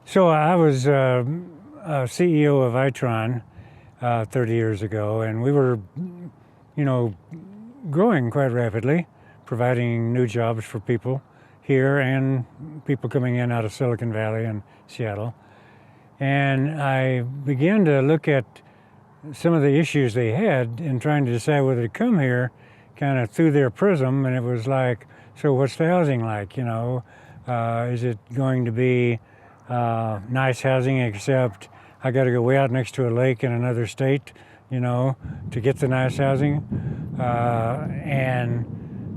So I was CEO of Itron 30 years ago, and we were, growing quite rapidly, providing new jobs for people here and people coming in out of Silicon Valley and Seattle. And I began to look at some of the issues they had in trying to decide whether to come here, kind of through their prism. And it was like, so what's the housing like? Is it going to be nice housing, except I got to go way out next to a lake in another state, to get the nice housing?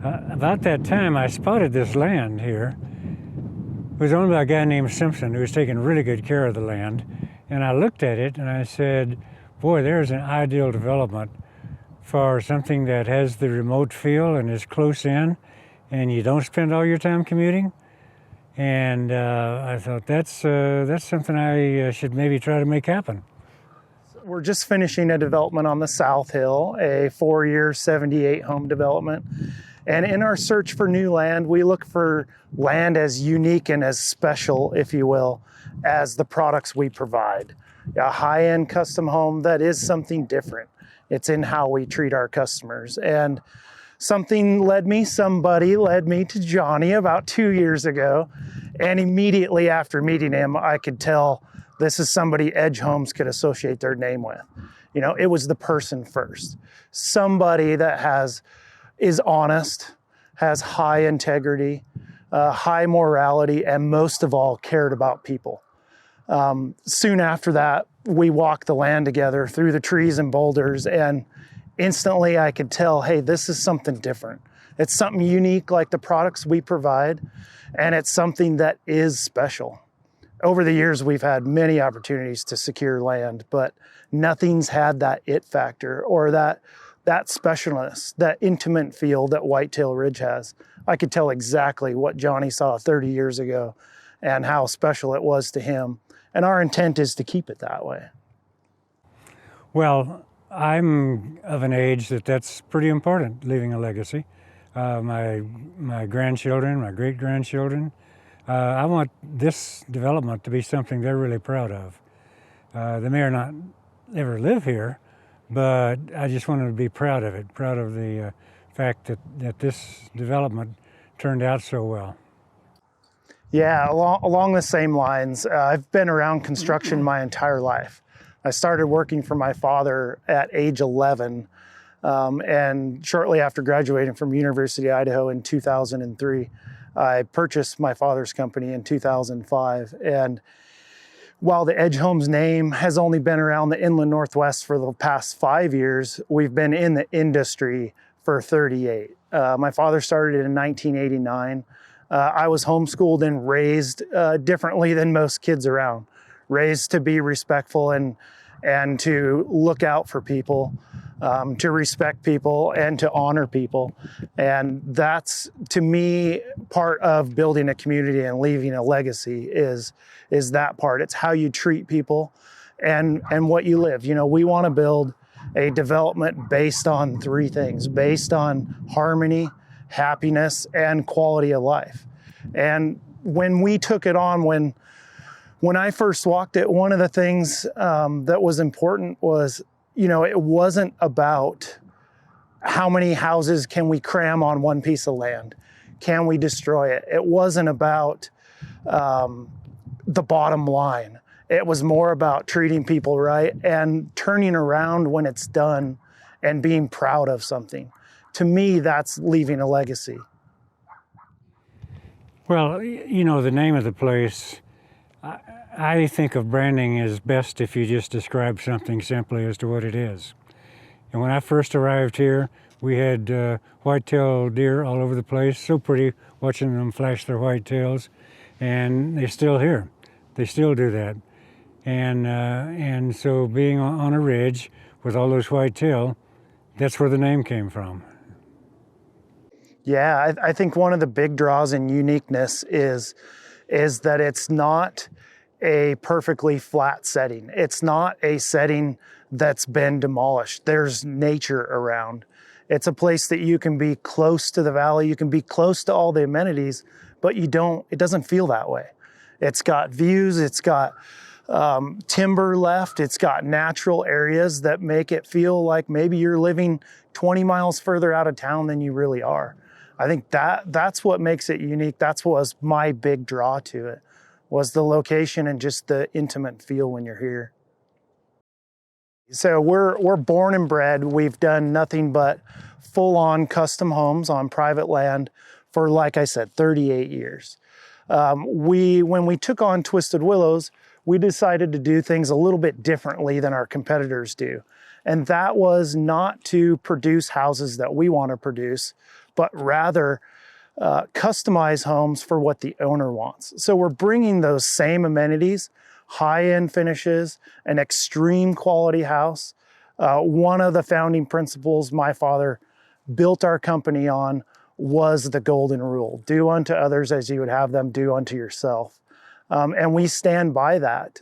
About that time, I spotted this land here. It was owned by a guy named Simpson, who was taking really good care of the land. And I looked at it and I said, boy, there's an ideal development for something that has the remote feel and is close in, and you don't spend all your time commuting. And I thought that's something I should maybe try to make happen. We're just finishing a development on the South Hill, a 4-year, 78 home development. And in our search for new land, we look for land as unique and as special, if you will, as the products we provide. A high-end custom home that is something different. It's in how we treat our customers. And somebody led me to Johnny about 2 years ago. And immediately after meeting him, I could tell this is somebody Edge Homes could associate their name with. It was the person first. Somebody that is honest, has high integrity, high morality, and most of all, cared about people. Soon after that, we walked the land together through the trees and boulders, and instantly I could tell, hey, this is something different. It's something unique like the products we provide, and it's something that is special. Over the years, we've had many opportunities to secure land, but nothing's had that it factor or that specialness, that intimate feel that Whitetail Ridge has. I could tell exactly what Johnny saw 30 years ago and how special it was to him. And our intent is to keep it that way. Well, I'm of an age that's pretty important, leaving a legacy. My grandchildren, my great-grandchildren, I want this development to be something they're really proud of. They may or not ever live here, but I just want them to be proud of it, proud of the fact that this development turned out so well. Yeah, along the same lines, I've been around construction my entire life. I started working for my father at age 11, and shortly after graduating from University of Idaho in 2003, I purchased my father's company in 2005. And while the Edge Homes name has only been around the Inland Northwest for the past 5 years, we've been in the industry for 38. My father started in 1989. I was homeschooled and raised differently than most kids around, raised to be respectful and to look out for people, to respect people and to honor people. And that's, to me, part of building a community and leaving a legacy is that part. It's how you treat people and what you live. We want to build a development based on 3 things, based on harmony, happiness, and quality of life. And when we took it on, when I first walked it, one of the things that was important was, it wasn't about how many houses can we cram on one piece of land. Can we destroy it? It wasn't about the bottom line. It was more about treating people right and turning around when it's done and being proud of something. To me, that's leaving a legacy. Well, the name of the place, I think of branding as best if you just describe something simply as to what it is. And when I first arrived here, we had whitetail deer all over the place, so pretty watching them flash their white tails, and they're still here. They still do that. And so being on a ridge with all those whitetail, that's where the name came from. Yeah, I think one of the big draws and uniqueness is that it's not a perfectly flat setting. It's not a setting that's been demolished. There's nature around. It's a place that you can be close to the valley, you can be close to all the amenities, but it doesn't feel that way. It's got views, it's got timber left, it's got natural areas that make it feel like maybe you're living 20 miles further out of town than you really are. I think that's what makes it unique. That's what was my big draw to it, was the location and just the intimate feel when you're here. So we're born and bred. We've done nothing but full-on custom homes on private land for, like I said, 38 years. When we took on Twisted Willows, we decided to do things a little bit differently than our competitors do. And that was not to produce houses that we want to produce, but rather customize homes for what the owner wants. So we're bringing those same amenities, high-end finishes, an extreme quality house. One of the founding principles my father built our company on was the golden rule: do unto others as you would have them do unto yourself. And we stand by that.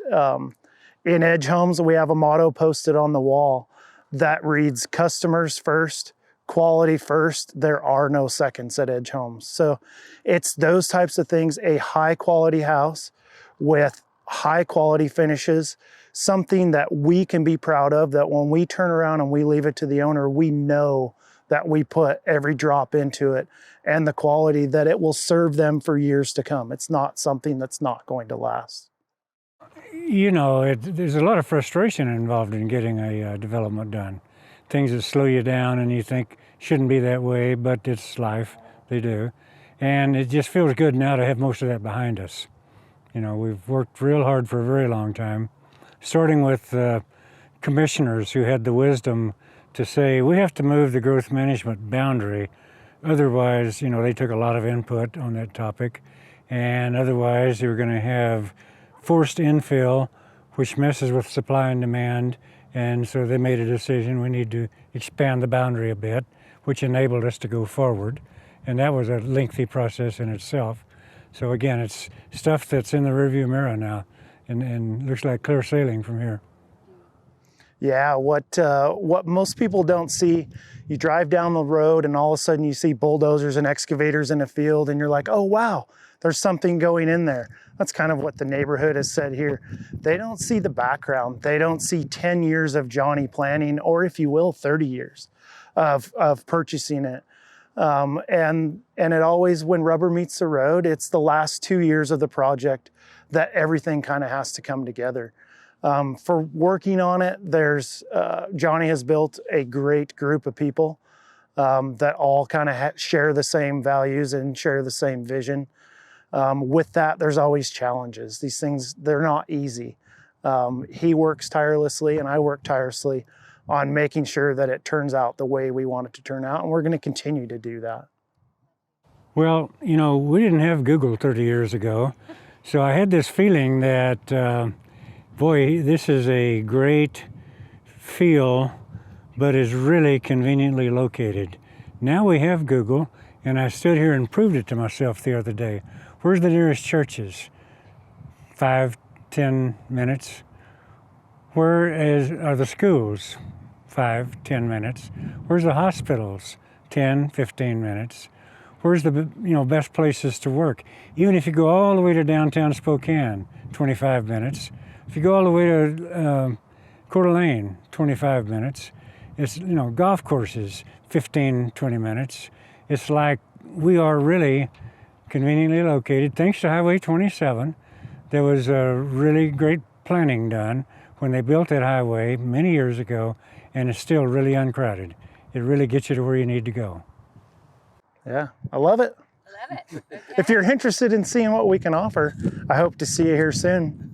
In Edge Homes, we have a motto posted on the wall that reads, "Customers first, quality first, there are no seconds at Edge Homes." So it's those types of things: a high quality house with high quality finishes, something that we can be proud of, that when we turn around and we leave it to the owner, we know that we put every drop into it and the quality that it will serve them for years to come. It's not something that's not going to last. You know, there's a lot of frustration involved in getting a development done. Things that slow you down and you think shouldn't be that way, but it's life, they do. And it just feels good now to have most of that behind us. You know, we've worked real hard for a very long time, starting with commissioners who had the wisdom to say, we have to move the growth management boundary. Otherwise, you know, they took a lot of input on that topic. And otherwise, they were going to have forced infill, which messes with supply and demand. And so they made a decision, we need to expand the boundary a bit, which enabled us to go forward. And that was a lengthy process in itself. So again, it's stuff that's in the rearview mirror now, and looks like clear sailing from here. Yeah, what most people don't see, you drive down the road and all of a sudden you see bulldozers and excavators in a field and you're like, oh wow, there's something going in there. That's kind of what the neighborhood has said here. They don't see the background. They don't see 10 years of Johnny planning, or if you will, 30 years of purchasing it. And it always, when rubber meets the road, it's the last 2 years of the project that everything kind of has to come together. For working on it, Johnny has built a great group of people that all kind of share the same values and share the same vision. With that, there's always challenges. These things, they're not easy. He works tirelessly and I work tirelessly on making sure that it turns out the way we want it to turn out, and we're going to continue to do that. Well, you know, we didn't have Google 30 years ago, so I had this feeling that, boy, this is a great feel, but is really conveniently located. Now we have Google, and I stood here and proved it to myself the other day. Where's the nearest churches? 5, 10 minutes. Where are the schools? 5, 10 minutes. Where's the hospitals? 10, 15 minutes. Where's the best places to work? Even if you go all the way to downtown Spokane, 25 minutes. If you go all the way to Coeur d'Alene, 25 minutes. It's, golf courses, 15, 20 minutes. It's like we are really conveniently located. Thanks to Highway 27, there was a really great planning done when they built that highway many years ago, and it's still really uncrowded. It really gets you to where you need to go. Yeah, I love it. I love it. Okay. If you're interested in seeing what we can offer, I hope to see you here soon.